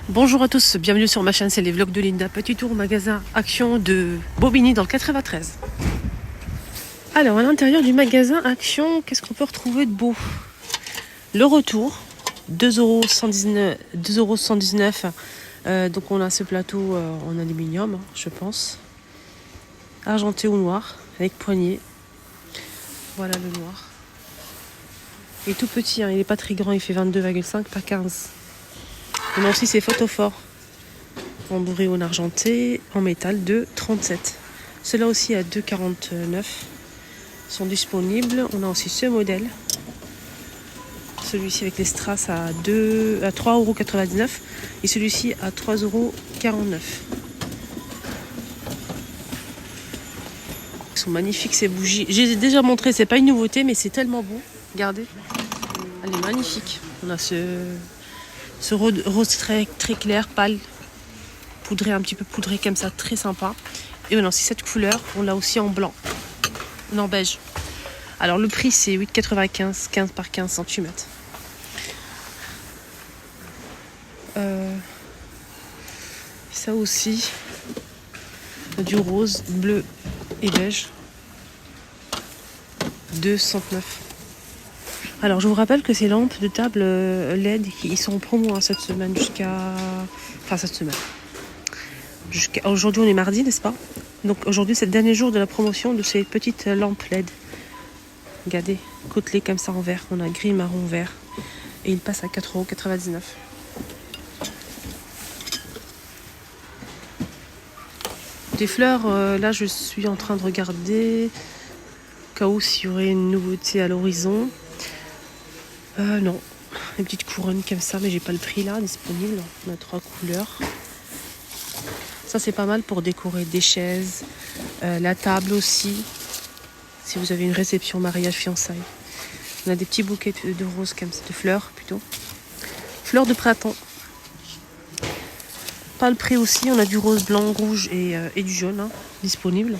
Bonjour à tous, bienvenue sur ma chaîne, c'est les vlogs de Linda. Petit tour au magasin Action de Bobigny dans le 93. Alors, à l'intérieur du magasin Action, qu'est-ce qu'on peut retrouver de beau? Le retour, 2,119 €. Donc on a ce plateau en aluminium, je pense. Argenté ou noir, avec poignée. Voilà le noir. Il est tout petit, il n'est pas très grand, il fait 22,5 par 15. On a aussi ces photophores en bourré ou en argenté, en métal de 37. Ceux-là aussi à 2,49 sont disponibles. On a aussi ce modèle. Celui-ci avec les strass à 3,99 € et celui-ci à 3,49 €. Ils sont magnifiques ces bougies. J'ai déjà montré, c'est pas une nouveauté, mais c'est tellement beau. Regardez, elle est magnifique. On a ce rose très clair, pâle, poudré, un petit peu poudré comme ça, très sympa. Et on a aussi cette couleur, on l'a aussi en blanc, en beige. Alors le prix c'est 8,95, 15 par 15 cm. Ça aussi, du rose, bleu et beige, 2,69 €. Alors je vous rappelle que ces lampes de table LED, ils sont en promo cette semaine Aujourd'hui on est mardi, n'est-ce pas? Donc aujourd'hui c'est le dernier jour de la promotion de ces petites lampes LED. Regardez, côtelées comme ça en vert. On a gris, marron, vert. Et il passe à 4,99 €. Des fleurs, là je suis en train de regarder au cas où s'il y aurait une nouveauté à l'horizon. Non, une petite couronne comme ça, mais j'ai pas le prix là disponible. On a 3 couleurs. Ça c'est pas mal pour décorer des chaises, la table aussi. Si vous avez une réception, mariage, fiançailles. On a des petits bouquets de roses comme ça, de fleurs plutôt. Fleurs de printemps. Pas le prix aussi, on a du rose, blanc, rouge et du jaune disponible.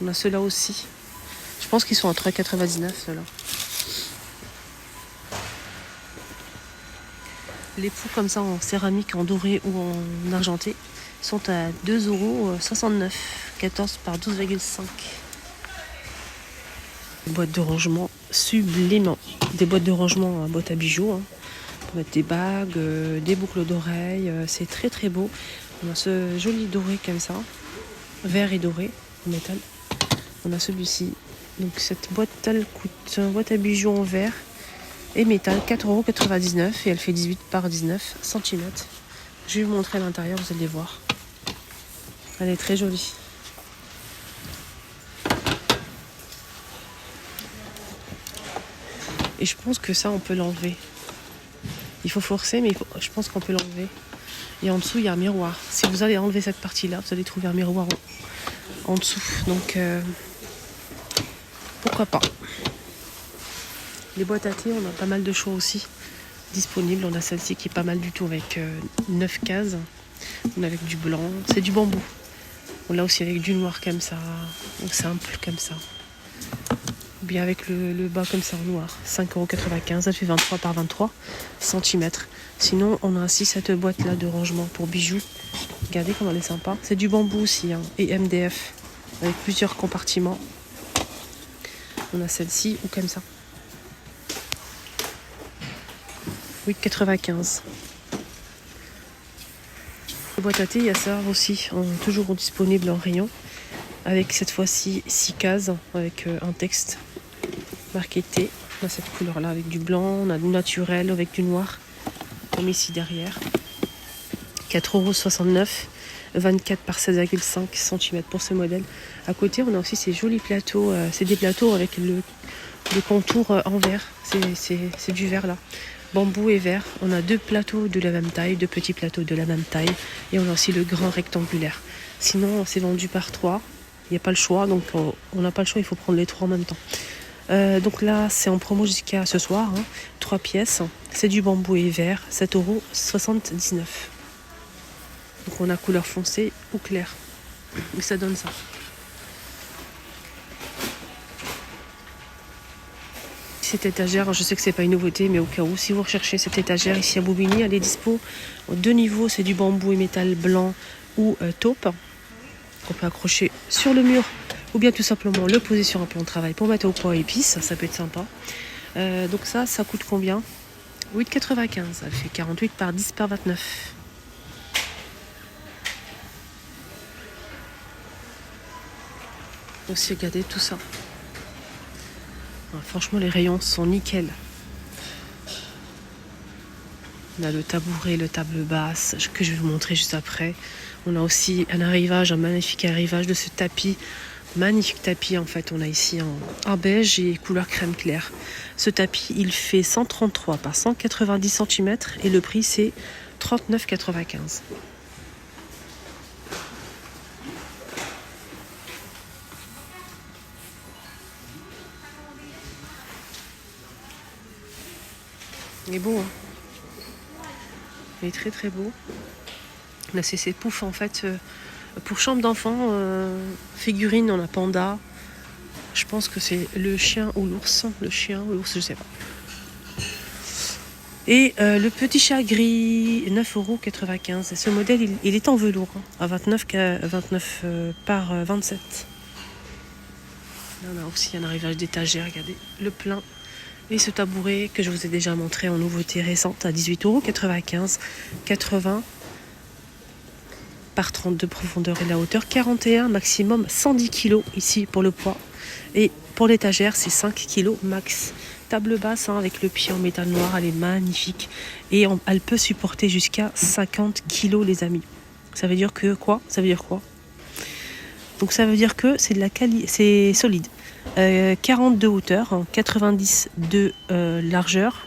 On a ceux-là aussi. Je pense qu'ils sont à 3,99 € ceux-là. Les pots comme ça en céramique, en doré ou en argenté sont à 2,69 €, 14 par 12,5. Boîte de rangement sublimes. Des boîtes de rangement à boîte à bijoux. Pour mettre des bagues, des boucles d'oreilles. C'est très très beau. On a ce joli doré comme ça. Vert et doré en métal. On a celui-ci. Donc cette boîte, elle coûte une boîte à bijoux en verre et métal, 4,99 € et elle fait 18 par 19 cm. Je vais vous montrer à l'intérieur, vous allez voir. Elle est très jolie. Et je pense que ça, on peut l'enlever. Il faut forcer, mais je pense qu'on peut l'enlever. Et en dessous, il y a un miroir. Si vous allez enlever cette partie-là, vous allez trouver un miroir en dessous. Donc, pourquoi pas. Les boîtes à thé, on a pas mal de choix aussi disponibles. On a celle-ci qui est pas mal du tout avec 9 cases. On a avec du blanc, c'est du bambou. On l'a aussi avec du noir comme ça, ou simple comme ça. Ou bien avec le bas comme ça en noir. 5,95 €, ça fait 23 par 23 cm. Sinon, on a ainsi cette boîte-là de rangement pour bijoux. Regardez comment elle est sympa. C'est du bambou aussi, et MDF, avec plusieurs compartiments. On a celle-ci ou comme ça. 8,95 €. Les boîtes à thé, il y a ça aussi, toujours disponible en rayon. Avec cette fois-ci 6 cases, avec un texte marqué thé. On a cette couleur-là avec du blanc, on a du naturel avec du noir, comme ici derrière. 4,69 €, 24 par 16,5 cm pour ce modèle. À côté, on a aussi ces jolis plateaux. C'est des plateaux avec le contour en verre. C'est du verre là. Bambou et verre. On a deux plateaux de la même taille, deux petits plateaux de la même taille. Et on a aussi le grand rectangulaire. Sinon, c'est vendu par 3. Il n'y a pas le choix, donc on n'a pas le choix, il faut prendre les 3 en même temps. Donc là, c'est en promo jusqu'à ce soir. 3 pièces. C'est du bambou et verre, 7,79 €. Donc on a couleur foncée ou claire. Et ça donne ça. cette étagère, je sais que c'est pas une nouveauté, mais au cas où, si vous recherchez cette étagère ici à Bobigny, elle est dispo en 2 niveaux, c'est du bambou et métal blanc ou taupe, qu'on peut accrocher sur le mur, ou bien tout simplement le poser sur un plan de travail pour mettre au poids et épices, ça peut être sympa. Donc ça coûte combien? 8,95, elle fait 48 par 10 par 29. Aussi, regardez tout ça. Franchement, les rayons sont nickel. On a le tabouret, le table basse, que je vais vous montrer juste après. On a aussi un magnifique arrivage de ce tapis. Magnifique tapis, en fait, on a ici en beige et couleur crème claire. Ce tapis, il fait 133 par 190 cm et le prix, c'est 39,95. Il est beau, hein. Il est très très beau. Là, c'est ces poufs, en fait, pour chambre d'enfant, figurine, on a panda. Je pense que c'est le chien ou l'ours. Le chien ou l'ours, je sais pas. Et le petit chat gris, 9,95 €. Et ce modèle, il est en velours, hein, à 29 par 27. Là, on a aussi un arrivage d'étagère, regardez, le plein. Et ce tabouret que je vous ai déjà montré en nouveauté récente à 18,95 €, 80 par 30 de profondeur et la hauteur, 41 maximum, 110 kg ici pour le poids. Et pour l'étagère, c'est 5 kg max. Table basse, hein, avec le pied en métal noir, elle est magnifique. Et elle peut supporter jusqu'à 50 kg, les amis. Ça veut dire que quoi? Ça veut dire quoi? Donc ça veut dire que c'est de la c'est solide. 40 de hauteur, hein, 90 de largeur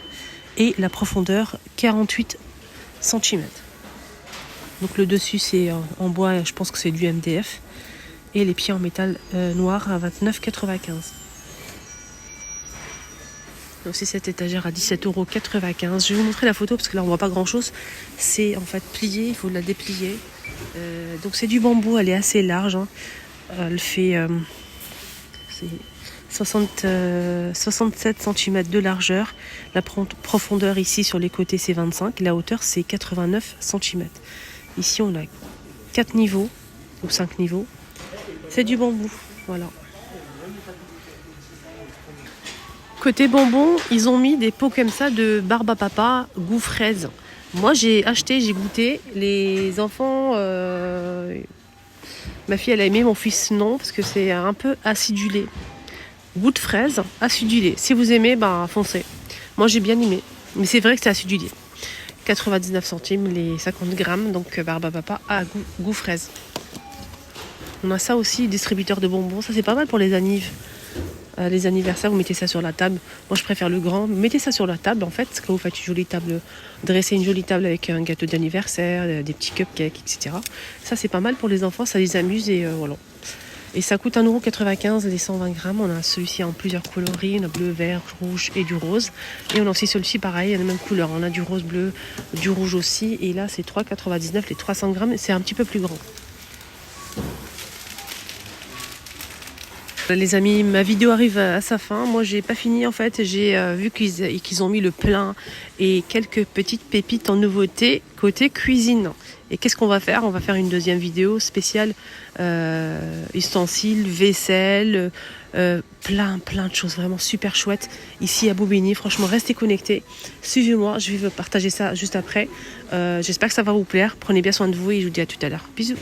et la profondeur 48 cm. Donc le dessus c'est en bois, je pense que c'est du MDF. Et les pieds en métal noir à 29,95 €. Aussi cette étagère à 17,95 €. Je vais vous montrer la photo parce que là on voit pas grand chose. C'est en fait plié, il faut la déplier. Donc c'est du bambou, elle est assez large, hein. Elle fait 67 cm de largeur. La profondeur ici sur les côtés c'est 25. La hauteur c'est 89 cm. Ici on a 4 niveaux ou 5 niveaux. C'est du bambou, voilà. Côté bonbons, ils ont mis des pots comme ça de barbe à papa goût fraise. Moi j'ai acheté, j'ai goûté. Les enfants, ma fille elle a aimé, mon fils non, parce que c'est un peu acidulé. Goût de fraise, acidulé. Si vous aimez, bah foncez. Moi j'ai bien aimé, mais c'est vrai que c'est acidulé. 99 centimes les 50 grammes, donc barbe à papa à goût fraise. On a ça aussi, distributeur de bonbons. Ça c'est pas mal pour les anniversaires, vous mettez ça sur la table. Moi je préfère le grand. Mettez ça sur la table en fait, quand vous faites une jolie table, dressez une jolie table avec un gâteau d'anniversaire, des petits cupcakes, etc. Ça c'est pas mal pour les enfants, ça les amuse et voilà. Et ça coûte 1,95 € les 120 grammes. On a celui-ci en plusieurs coloris. On a bleu, vert, rouge et du rose. Et on a aussi celui-ci pareil, il y a les mêmes couleurs. On a du rose, bleu, du rouge aussi. Et là c'est 3,99 € les 300 grammes. C'est un petit peu plus grand. Les amis, ma vidéo arrive à sa fin. Moi, j'ai pas fini en fait. J'ai vu qu'ils ont mis le plein et quelques petites pépites en nouveauté côté cuisine. Et qu'est-ce qu'on va faire? On va faire une deuxième vidéo spéciale ustensiles, vaisselle, plein de choses vraiment super chouettes ici à Bobigny. Franchement, restez connectés. Suivez-moi, je vais vous partager ça juste après. J'espère que ça va vous plaire. Prenez bien soin de vous et je vous dis à tout à l'heure. Bisous.